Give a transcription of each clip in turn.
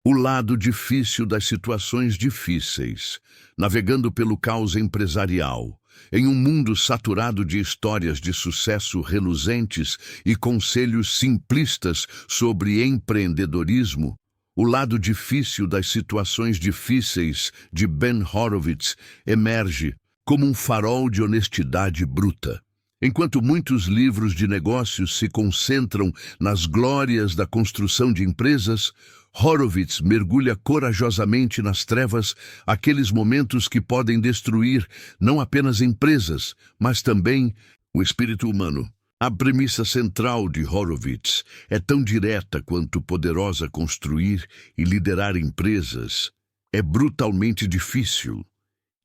O lado difícil das situações difíceis, navegando pelo caos empresarial, em um mundo saturado de histórias de sucesso reluzentes e conselhos simplistas sobre empreendedorismo. O lado difícil das situações difíceis de Ben Horowitz emerge como um farol de honestidade bruta. Enquanto muitos livros de negócios se concentram nas glórias da construção de empresas, Horowitz mergulha corajosamente nas trevas, aqueles momentos que podem destruir não apenas empresas, mas também o espírito humano. A premissa central de Horowitz é tão direta quanto poderosa: construir e liderar empresas é brutalmente difícil,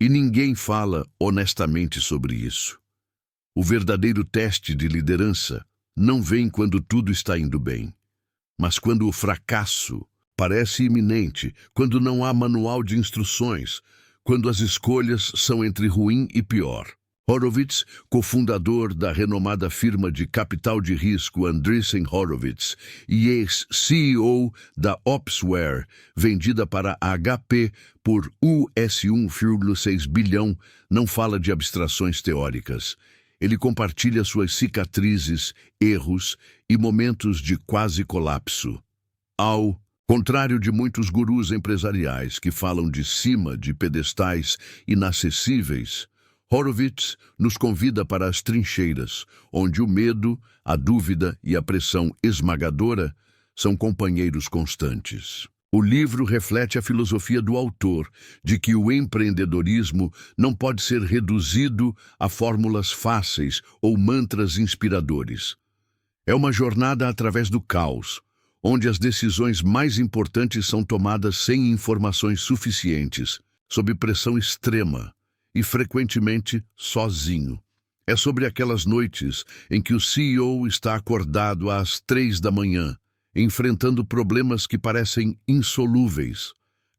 e ninguém fala honestamente sobre isso. O verdadeiro teste de liderança não vem quando tudo está indo bem, mas quando o fracasso parece iminente, quando não há manual de instruções, quando as escolhas são entre ruim e pior. Horowitz, cofundador da renomada firma de capital de risco Andreessen Horowitz e ex-CEO da Opsware, vendida para a HP por US 1,6 bilhão, não fala de abstrações teóricas. Ele compartilha suas cicatrizes, erros e momentos de quase colapso. Ao contrário de muitos gurus empresariais que falam de cima de pedestais inacessíveis, Horowitz nos convida para as trincheiras, onde o medo, a dúvida e a pressão esmagadora são companheiros constantes. O livro reflete a filosofia do autor de que o empreendedorismo não pode ser reduzido a fórmulas fáceis ou mantras inspiradores. É uma jornada através do caos, onde as decisões mais importantes são tomadas sem informações suficientes, sob pressão extrema e frequentemente sozinho. É sobre aquelas noites em que o CEO está acordado às 3 da manhã, enfrentando problemas que parecem insolúveis,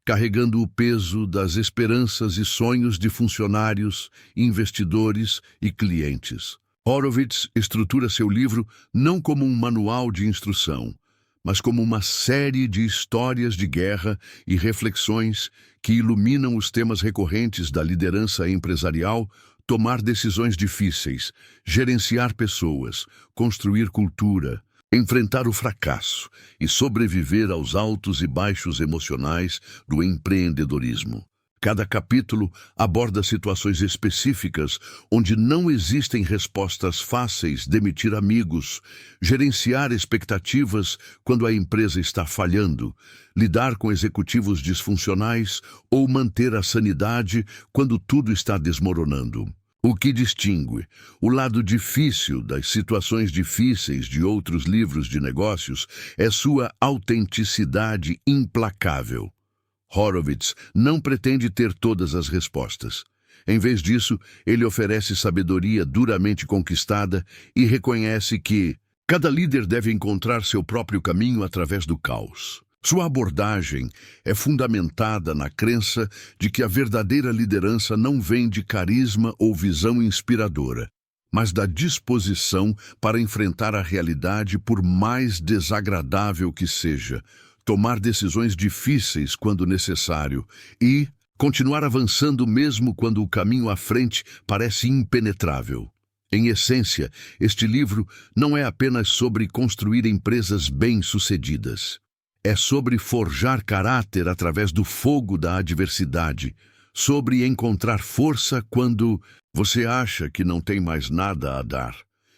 carregando o peso das esperanças e sonhos de funcionários, investidores e clientes. Horowitz estrutura seu livro não como um manual de instrução, mas como uma série de histórias de guerra e reflexões que iluminam os temas recorrentes da liderança empresarial: tomar decisões difíceis, gerenciar pessoas, construir cultura, enfrentar o fracasso e sobreviver aos altos e baixos emocionais do empreendedorismo. Cada capítulo aborda situações específicas onde não existem respostas fáceis: demitir amigos, gerenciar expectativas quando a empresa está falhando, lidar com executivos disfuncionais ou manter a sanidade quando tudo está desmoronando. O que distingue o lado difícil das situações difíceis de outros livros de negócios é sua autenticidade implacável. Horowitz não pretende ter todas as respostas. Em vez disso, ele oferece sabedoria duramente conquistada e reconhece que cada líder deve encontrar seu próprio caminho através do caos. Sua abordagem é fundamentada na crença de que a verdadeira liderança não vem de carisma ou visão inspiradora, mas da disposição para enfrentar a realidade, por mais desagradável que seja, tomar decisões difíceis quando necessário e continuar avançando mesmo quando o caminho à frente parece impenetrável. Em essência, este livro não é apenas sobre construir empresas bem-sucedidas. É sobre forjar caráter através do fogo da adversidade, sobre encontrar força quando você acha que não tem mais nada a dar,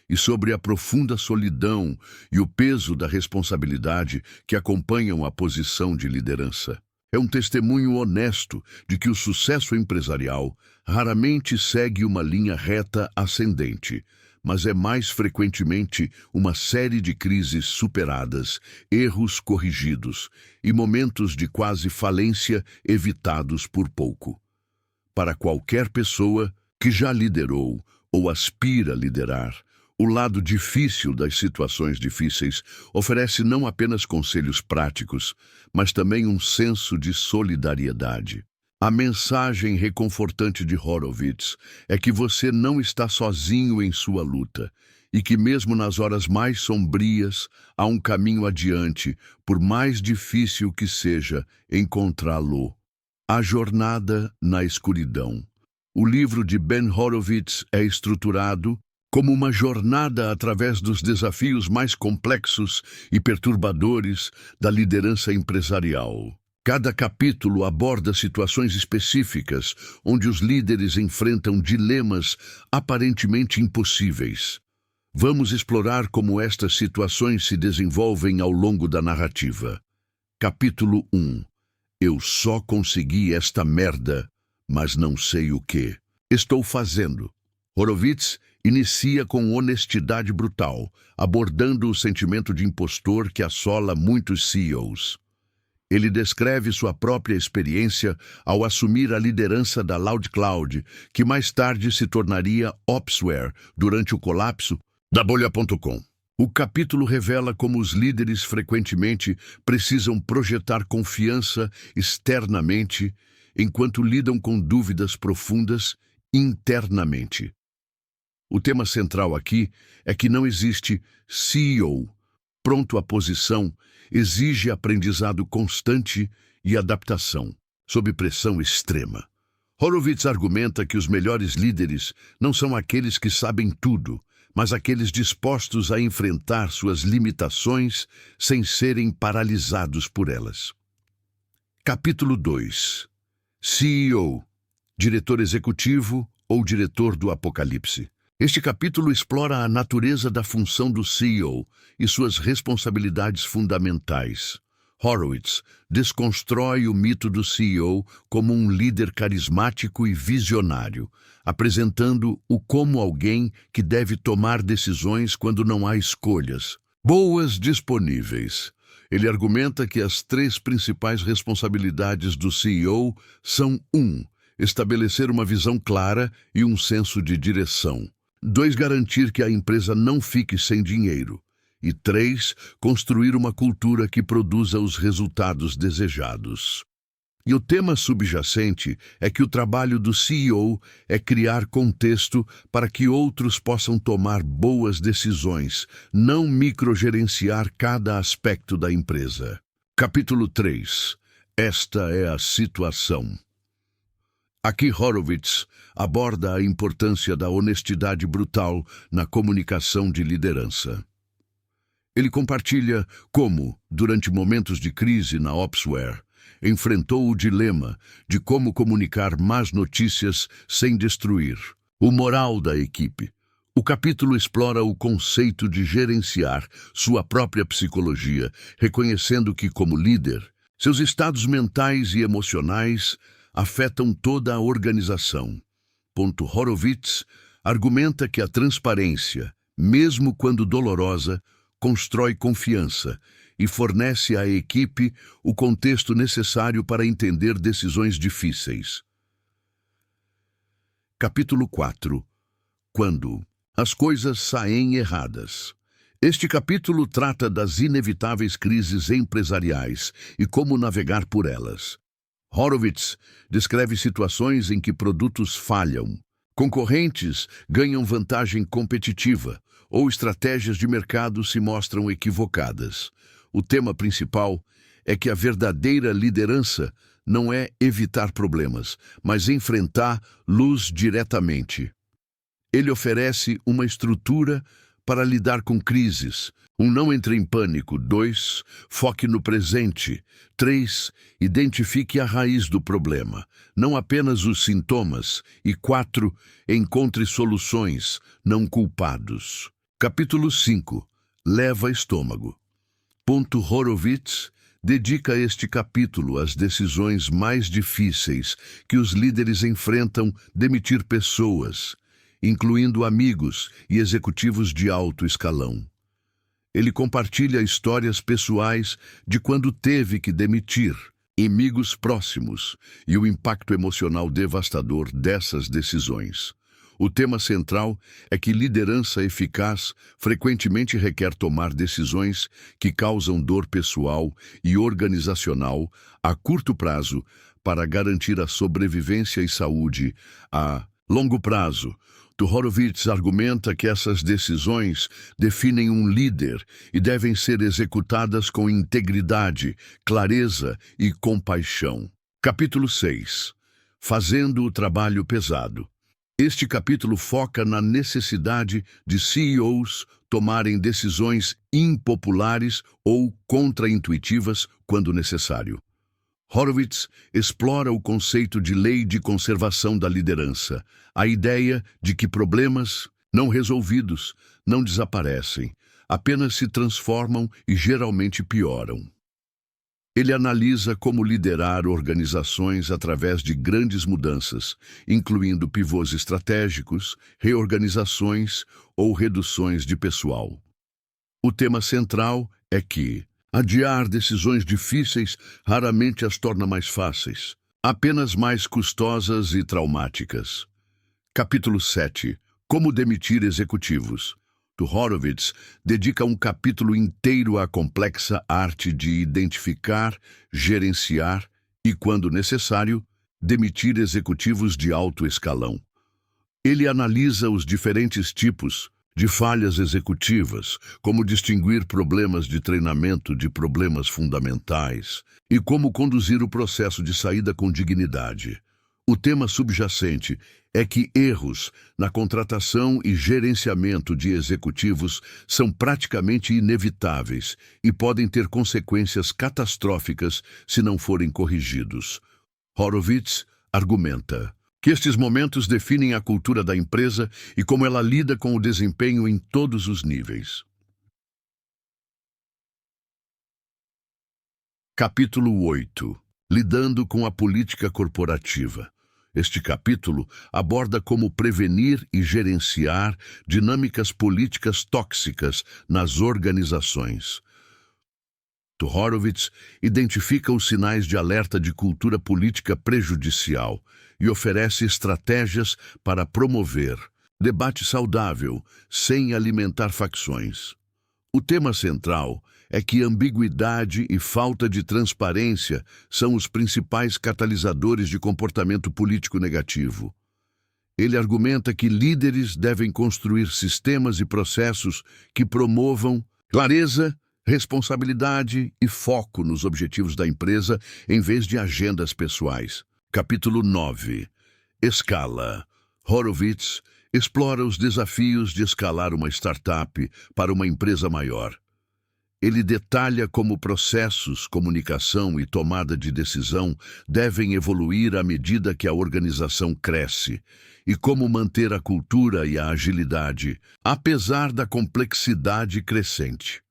e sobre a profunda solidão e o peso da responsabilidade que acompanham a posição de liderança. É um testemunho honesto de que o sucesso empresarial raramente segue uma linha reta ascendente, mas é mais frequentemente uma série de crises superadas, erros corrigidos e momentos de quase falência evitados por pouco. Para qualquer pessoa que já liderou ou aspira a liderar, o lado difícil das situações difíceis oferece não apenas conselhos práticos, mas também um senso de solidariedade. A mensagem reconfortante de Horowitz é que você não está sozinho em sua luta, e que mesmo nas horas mais sombrias há um caminho adiante, por mais difícil que seja encontrá-lo. A jornada na escuridão. O livro de Ben Horowitz é estruturado como uma jornada através dos desafios mais complexos e perturbadores da liderança empresarial. Cada capítulo aborda situações específicas onde os líderes enfrentam dilemas aparentemente impossíveis. Vamos explorar como estas situações se desenvolvem ao longo da narrativa. Capítulo 1. Eu só consegui esta merda, mas não sei o que estou fazendo. Horowitz inicia com honestidade brutal, abordando o sentimento de impostor que assola muitos CEOs. Ele descreve sua própria experiência ao assumir a liderança da LoudCloud, que mais tarde se tornaria Opsware durante o colapso da Bolha.com. O capítulo revela como os líderes frequentemente precisam projetar confiança externamente, enquanto lidam com dúvidas profundas internamente. O tema central aqui é que não existe CEO pronto à posição, exige aprendizado constante e adaptação, sob pressão extrema. Horowitz argumenta que os melhores líderes não são aqueles que sabem tudo, mas aqueles dispostos a enfrentar suas limitações sem serem paralisados por elas. Capítulo 2. CEO, diretor executivo ou diretor do apocalipse. Este capítulo explora a natureza da função do CEO e suas responsabilidades fundamentais. Horowitz desconstrói o mito do CEO como um líder carismático e visionário, apresentando-o como alguém que deve tomar decisões quando não há escolhas boas disponíveis. Ele argumenta que as 3 principais responsabilidades do CEO são 1. Estabelecer uma visão clara e um senso de direção. 2. Garantir que a empresa não fique sem dinheiro. E 3. Construir uma cultura que produza os resultados desejados. E o tema subjacente é que o trabalho do CEO é criar contexto para que outros possam tomar boas decisões, não microgerenciar cada aspecto da empresa. Capítulo 3. Esta é a situação. Aqui Horowitz aborda a importância da honestidade brutal na comunicação de liderança. Ele compartilha como, durante momentos de crise na Opsware, enfrentou o dilema de como comunicar más notícias sem destruir o moral da equipe. O capítulo explora o conceito de gerenciar sua própria psicologia, reconhecendo que, como líder, seus estados mentais e emocionais afetam toda a organização. Horowitz argumenta que a transparência, mesmo quando dolorosa, constrói confiança e fornece à equipe o contexto necessário para entender decisões difíceis. Capítulo 4. Quando as coisas saem erradas. Este capítulo trata das inevitáveis crises empresariais e como navegar por elas. Horowitz descreve situações em que produtos falham, concorrentes ganham vantagem competitiva ou estratégias de mercado se mostram equivocadas. O tema principal é que a verdadeira liderança não é evitar problemas, mas enfrentá-los diretamente. Ele oferece uma estrutura para lidar com crises. 1. Não entre em pânico. 2. Foque no presente. 3. Identifique a raiz do problema, não apenas os sintomas. E 4. Encontre soluções, não culpados. Capítulo 5. Leva estômago. Horowitz dedica este capítulo às decisões mais difíceis que os líderes enfrentam: demitir pessoas, incluindo amigos e executivos de alto escalão. Ele compartilha histórias pessoais de quando teve que demitir amigos próximos e o impacto emocional devastador dessas decisões. O tema central é que liderança eficaz frequentemente requer tomar decisões que causam dor pessoal e organizacional a curto prazo para garantir a sobrevivência e saúde a longo prazo. Horowitz argumenta que essas decisões definem um líder e devem ser executadas com integridade, clareza e compaixão. Capítulo 6. Fazendo o trabalho pesado. Este capítulo foca na necessidade de CEOs tomarem decisões impopulares ou contraintuitivas quando necessário. Horowitz explora o conceito de lei de conservação da liderança, a ideia de que problemas não resolvidos não desaparecem, apenas se transformam e geralmente pioram. Ele analisa como liderar organizações através de grandes mudanças, incluindo pivôs estratégicos, reorganizações ou reduções de pessoal. O tema central é que adiar decisões difíceis raramente as torna mais fáceis, apenas mais custosas e traumáticas. Capítulo 7. Como demitir executivos. Horowitz dedica um capítulo inteiro à complexa arte de identificar, gerenciar e, quando necessário, demitir executivos de alto escalão. Ele analisa os diferentes tipos de falhas executivas, como distinguir problemas de treinamento de problemas fundamentais e como conduzir o processo de saída com dignidade. O tema subjacente é que erros na contratação e gerenciamento de executivos são praticamente inevitáveis e podem ter consequências catastróficas se não forem corrigidos. Horowitz argumenta que estes momentos definem a cultura da empresa e como ela lida com o desempenho em todos os níveis. Capítulo 8. Lidando com a política corporativa. Este capítulo aborda como prevenir e gerenciar dinâmicas políticas tóxicas nas organizações. Horowitz identifica os sinais de alerta de cultura política prejudicial e oferece estratégias para promover debate saudável, sem alimentar facções. O tema central é que ambiguidade e falta de transparência são os principais catalisadores de comportamento político negativo. Ele argumenta que líderes devem construir sistemas e processos que promovam clareza, responsabilidade e foco nos objetivos da empresa em vez de agendas pessoais. Capítulo 9. Escala. Horowitz explora os desafios de escalar uma startup para uma empresa maior. Ele detalha como processos, comunicação e tomada de decisão devem evoluir à medida que a organização cresce e como manter a cultura e a agilidade, apesar da complexidade crescente.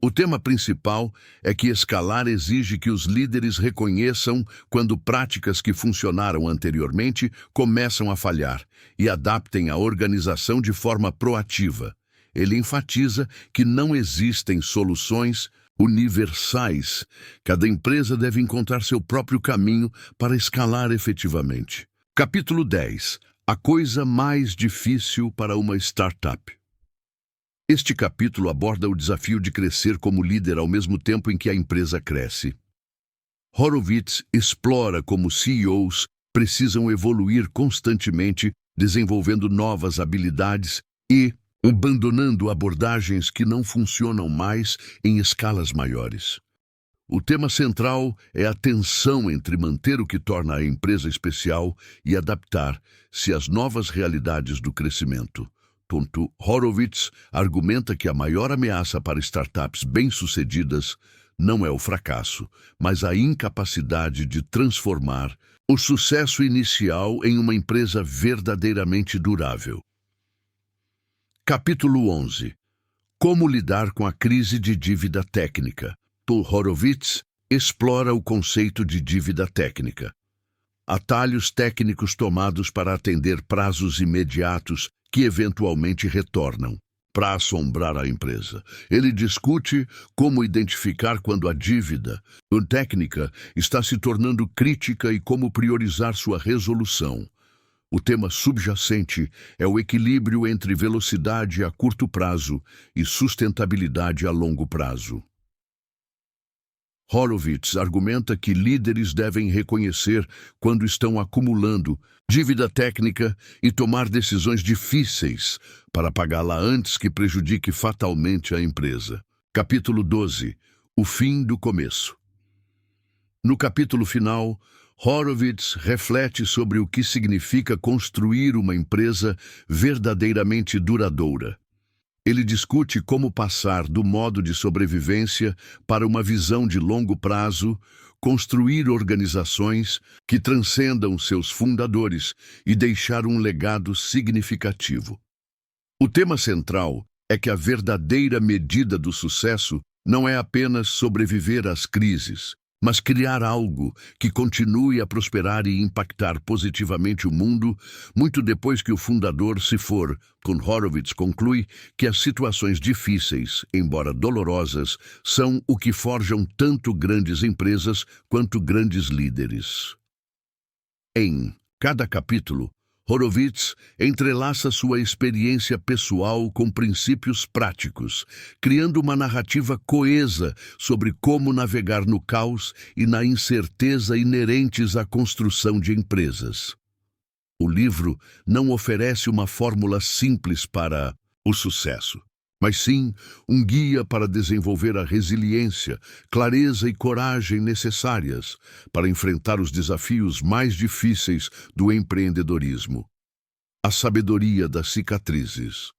O tema principal é que escalar exige que os líderes reconheçam quando práticas que funcionaram anteriormente começam a falhar e adaptem a organização de forma proativa. Ele enfatiza que não existem soluções universais. Cada empresa deve encontrar seu próprio caminho para escalar efetivamente. Capítulo 10. A coisa mais difícil para uma startup. Este capítulo aborda o desafio de crescer como líder ao mesmo tempo em que a empresa cresce. Horowitz explora como CEOs precisam evoluir constantemente, desenvolvendo novas habilidades e abandonando abordagens que não funcionam mais em escalas maiores. O tema central é a tensão entre manter o que torna a empresa especial e adaptar-se às novas realidades do crescimento. Horowitz argumenta que a maior ameaça para startups bem-sucedidas não é o fracasso, mas a incapacidade de transformar o sucesso inicial em uma empresa verdadeiramente durável. Capítulo 11. Como lidar com a crise de dívida técnica. Horowitz explora o conceito de dívida técnica. Atalhos técnicos tomados para atender prazos imediatos que eventualmente retornam para assombrar a empresa. Ele discute como identificar quando a dívida técnica está se tornando crítica e como priorizar sua resolução. O tema subjacente é o equilíbrio entre velocidade a curto prazo e sustentabilidade a longo prazo. Horowitz argumenta que líderes devem reconhecer quando estão acumulando dívida técnica e tomar decisões difíceis para pagá-la antes que prejudique fatalmente a empresa. Capítulo 12. O fim do começo. No capítulo final, Horowitz reflete sobre o que significa construir uma empresa verdadeiramente duradoura. Ele discute como passar do modo de sobrevivência para uma visão de longo prazo, construir organizações que transcendam seus fundadores e deixar um legado significativo. O tema central é que a verdadeira medida do sucesso não é apenas sobreviver às crises, mas criar algo que continue a prosperar e impactar positivamente o mundo, muito depois que o fundador se for. Horowitz conclui que as situações difíceis, embora dolorosas, são o que forjam tanto grandes empresas quanto grandes líderes. Em cada capítulo, Horowitz entrelaça sua experiência pessoal com princípios práticos, criando uma narrativa coesa sobre como navegar no caos e na incerteza inerentes à construção de empresas. O livro não oferece uma fórmula simples para o sucesso, mas sim um guia para desenvolver a resiliência, clareza e coragem necessárias para enfrentar os desafios mais difíceis do empreendedorismo. A sabedoria das cicatrizes.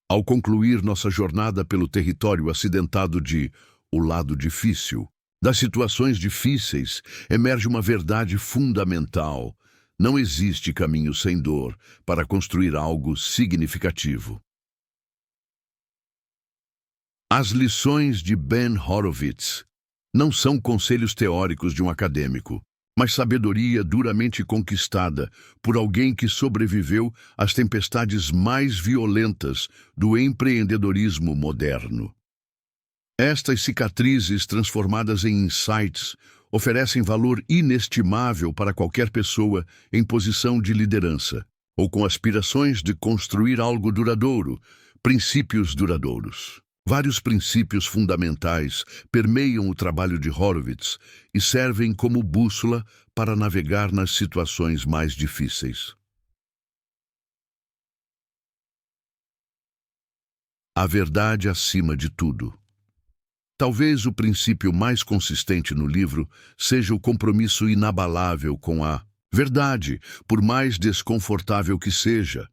Ao concluir nossa jornada pelo território acidentado de O Lado Difícil, das situações difíceis, emerge uma verdade fundamental. Não existe caminho sem dor para construir algo significativo. As lições de Ben Horowitz não são conselhos teóricos de um acadêmico, mas sabedoria duramente conquistada por alguém que sobreviveu às tempestades mais violentas do empreendedorismo moderno. Estas cicatrizes transformadas em insights oferecem valor inestimável para qualquer pessoa em posição de liderança ou com aspirações de construir algo duradouro, princípios duradouros. Vários princípios fundamentais permeiam o trabalho de Horowitz e servem como bússola para navegar nas situações mais difíceis. A verdade acima de tudo. Talvez o princípio mais consistente no livro seja o compromisso inabalável com a verdade, por mais desconfortável que seja.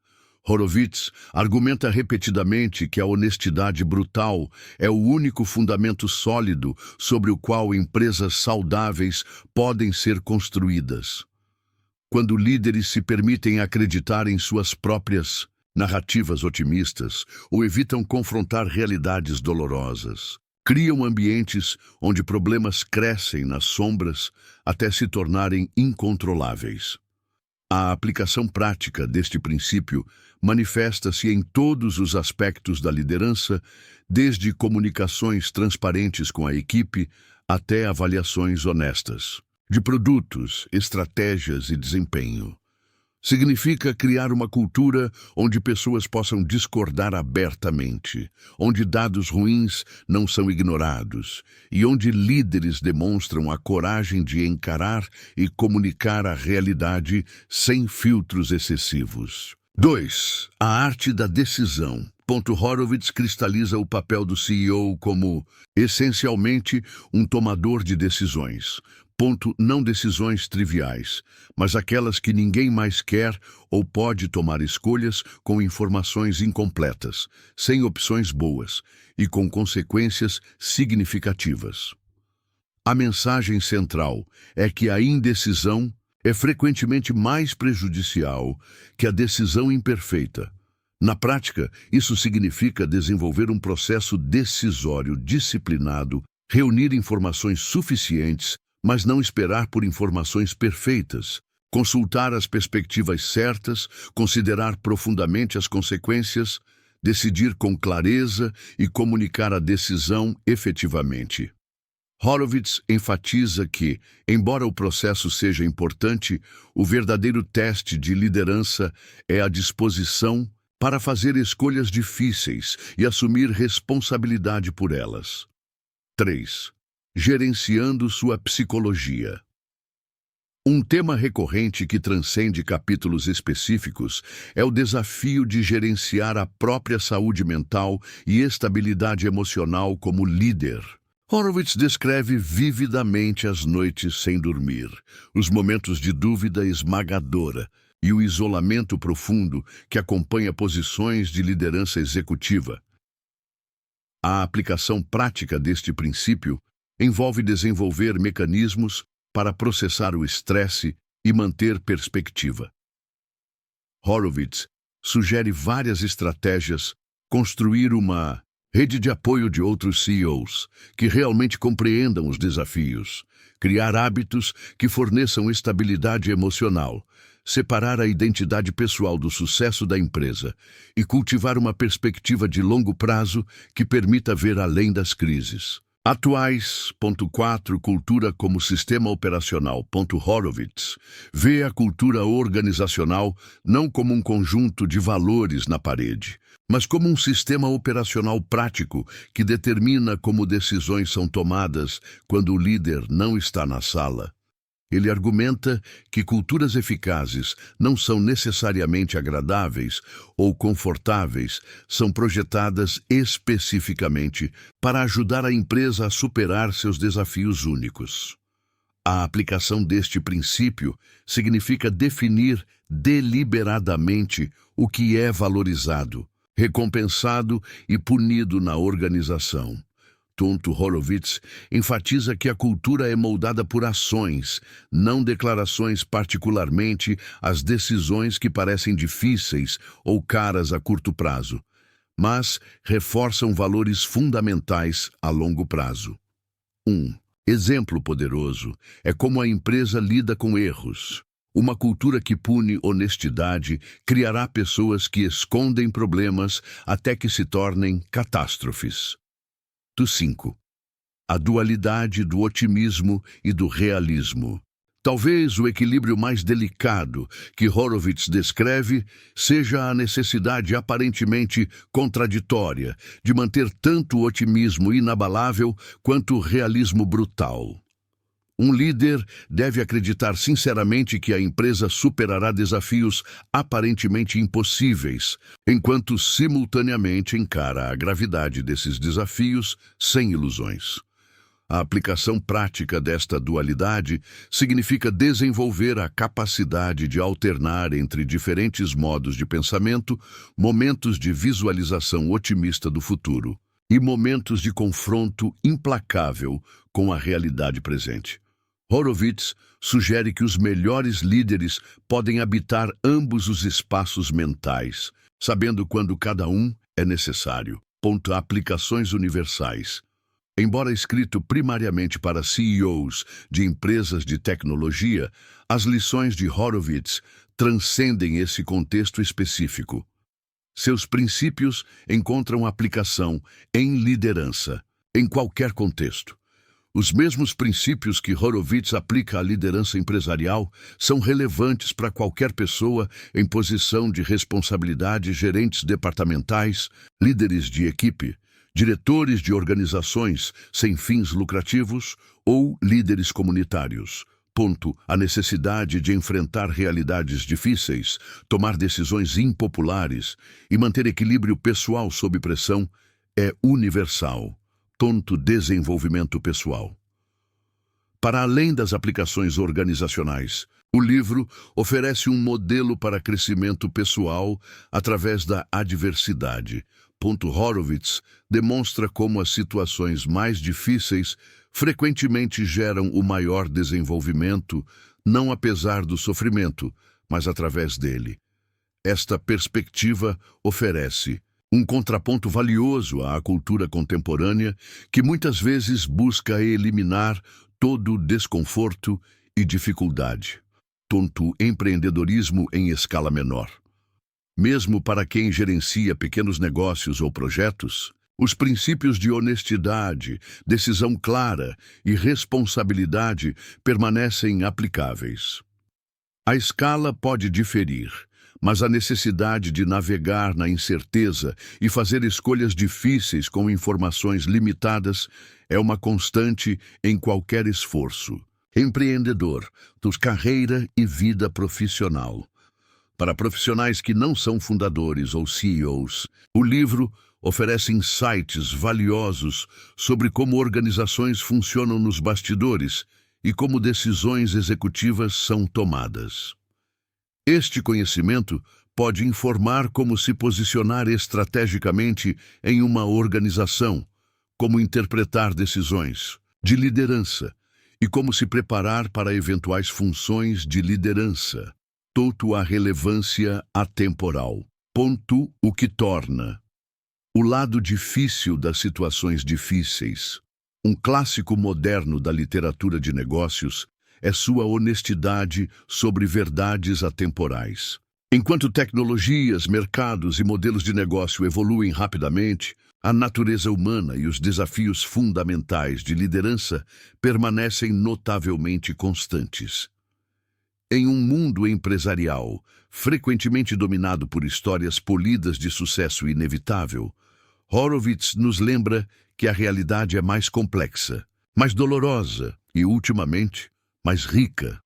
Horowitz argumenta repetidamente que a honestidade brutal é o único fundamento sólido sobre o qual empresas saudáveis podem ser construídas. Quando líderes se permitem acreditar em suas próprias narrativas otimistas ou evitam confrontar realidades dolorosas, criam ambientes onde problemas crescem nas sombras até se tornarem incontroláveis. A aplicação prática deste princípio manifesta-se em todos os aspectos da liderança, desde comunicações transparentes com a equipe até avaliações honestas de produtos, estratégias e desempenho. Significa criar uma cultura onde pessoas possam discordar abertamente, onde dados ruins não são ignorados e onde líderes demonstram a coragem de encarar e comunicar a realidade sem filtros excessivos. 2. A arte da decisão. Horowitz cristaliza o papel do CEO como, essencialmente, um tomador de decisões. Não decisões triviais, mas aquelas que ninguém mais quer ou pode tomar escolhas com informações incompletas, sem opções boas e com consequências significativas. A mensagem central é que a indecisão é frequentemente mais prejudicial que a decisão imperfeita. Na prática, isso significa desenvolver um processo decisório disciplinado, reunir informações suficientes, mas não esperar por informações perfeitas, consultar as perspectivas certas, considerar profundamente as consequências, decidir com clareza e comunicar a decisão efetivamente. Horowitz enfatiza que, embora o processo seja importante, o verdadeiro teste de liderança é a disposição para fazer escolhas difíceis e assumir responsabilidade por elas. 3. Gerenciando sua psicologia. Um tema recorrente que transcende capítulos específicos é o desafio de gerenciar a própria saúde mental e estabilidade emocional como líder. Horowitz descreve vividamente as noites sem dormir, os momentos de dúvida esmagadora e o isolamento profundo que acompanha posições de liderança executiva. A aplicação prática deste princípio envolve desenvolver mecanismos para processar o estresse e manter perspectiva. Horowitz sugere várias estratégias, construir uma rede de apoio de outros CEOs que realmente compreendam os desafios, criar hábitos que forneçam estabilidade emocional, separar a identidade pessoal do sucesso da empresa e cultivar uma perspectiva de longo prazo que permita ver além das crises. Atuais. 4. Cultura como sistema operacional. Horowitz vê a cultura organizacional não como um conjunto de valores na parede, mas como um sistema operacional prático que determina como decisões são tomadas quando o líder não está na sala. Ele argumenta que culturas eficazes não são necessariamente agradáveis ou confortáveis, são projetadas especificamente para ajudar a empresa a superar seus desafios únicos. A aplicação deste princípio significa definir deliberadamente o que é valorizado, recompensado e punido na organização. Horowitz enfatiza que a cultura é moldada por ações, não declarações, particularmente as decisões que parecem difíceis ou caras a curto prazo, mas reforçam valores fundamentais a longo prazo. Exemplo poderoso é como a empresa lida com erros. Uma cultura que pune honestidade criará pessoas que escondem problemas até que se tornem catástrofes. 5. A dualidade do otimismo e do realismo. Talvez o equilíbrio mais delicado que Horowitz descreve seja a necessidade aparentemente contraditória de manter tanto o otimismo inabalável quanto o realismo brutal. Um líder deve acreditar sinceramente que a empresa superará desafios aparentemente impossíveis, enquanto simultaneamente encara a gravidade desses desafios sem ilusões. A aplicação prática desta dualidade significa desenvolver a capacidade de alternar entre diferentes modos de pensamento, momentos de visualização otimista do futuro e momentos de confronto implacável com a realidade presente. Horowitz sugere que os melhores líderes podem habitar ambos os espaços mentais, sabendo quando cada um é necessário. Aplicações universais. Embora escrito primariamente para CEOs de empresas de tecnologia, as lições de Horowitz transcendem esse contexto específico. Seus princípios encontram aplicação em liderança, em qualquer contexto. Os mesmos princípios que Horowitz aplica à liderança empresarial são relevantes para qualquer pessoa em posição de responsabilidade, gerentes departamentais, líderes de equipe, diretores de organizações sem fins lucrativos ou líderes comunitários. A necessidade de enfrentar realidades difíceis, tomar decisões impopulares e manter equilíbrio pessoal sob pressão é universal. Desenvolvimento pessoal. Para além das aplicações organizacionais, o livro oferece um modelo para crescimento pessoal através da adversidade. Horowitz demonstra como as situações mais difíceis frequentemente geram o maior desenvolvimento, não apesar do sofrimento, mas através dele. Esta perspectiva oferece um contraponto valioso à cultura contemporânea que muitas vezes busca eliminar todo o desconforto e dificuldade. Empreendedorismo em escala menor. Mesmo para quem gerencia pequenos negócios ou projetos, os princípios de honestidade, decisão clara e responsabilidade permanecem aplicáveis. A escala pode diferir, mas a necessidade de navegar na incerteza e fazer escolhas difíceis com informações limitadas é uma constante em qualquer esforço. Empreendedor, tua carreira e vida profissional. Para profissionais que não são fundadores ou CEOs, o livro oferece insights valiosos sobre como organizações funcionam nos bastidores e como decisões executivas são tomadas. Este conhecimento pode informar como se posicionar estrategicamente em uma organização, como interpretar decisões de liderança e como se preparar para eventuais funções de liderança. A relevância atemporal. O que torna o lado difícil das situações difíceis. Um clássico moderno da literatura de negócios é sua honestidade sobre verdades atemporais. Enquanto tecnologias, mercados e modelos de negócio evoluem rapidamente, a natureza humana e os desafios fundamentais de liderança permanecem notavelmente constantes. Em um mundo empresarial, frequentemente dominado por histórias polidas de sucesso inevitável, Horowitz nos lembra que a realidade é mais complexa, mais dolorosa e, ultimamente, mais rica.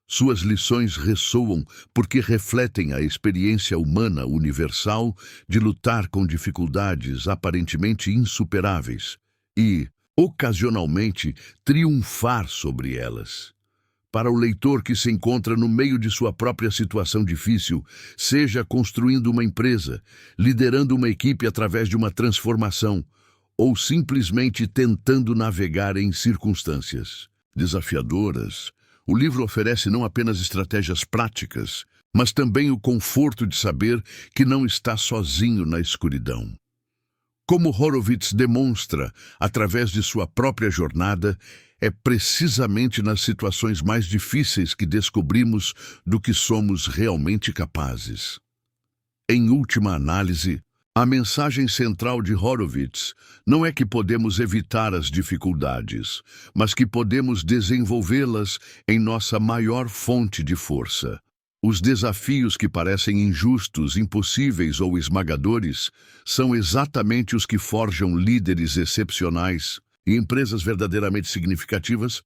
Suas lições ressoam porque refletem a experiência humana universal de lutar com dificuldades aparentemente insuperáveis e, ocasionalmente, triunfar sobre elas. Para o leitor que se encontra no meio de sua própria situação difícil, seja construindo uma empresa, liderando uma equipe através de uma transformação, ou simplesmente tentando navegar em circunstâncias desafiadoras, o livro oferece não apenas estratégias práticas, mas também o conforto de saber que não está sozinho na escuridão. Como Horowitz demonstra, através de sua própria jornada, é precisamente nas situações mais difíceis que descobrimos do que somos realmente capazes. Em última análise, a mensagem central de Horowitz não é que podemos evitar as dificuldades, mas que podemos desenvolvê-las em nossa maior fonte de força. Os desafios que parecem injustos, impossíveis ou esmagadores são exatamente os que forjam líderes excepcionais e empresas verdadeiramente significativas.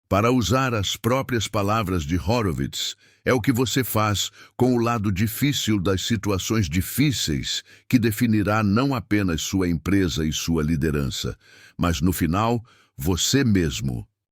Para usar as próprias palavras de Horowitz, é o que você faz com o lado difícil das situações difíceis que definirá não apenas sua empresa e sua liderança, mas, no final, você mesmo.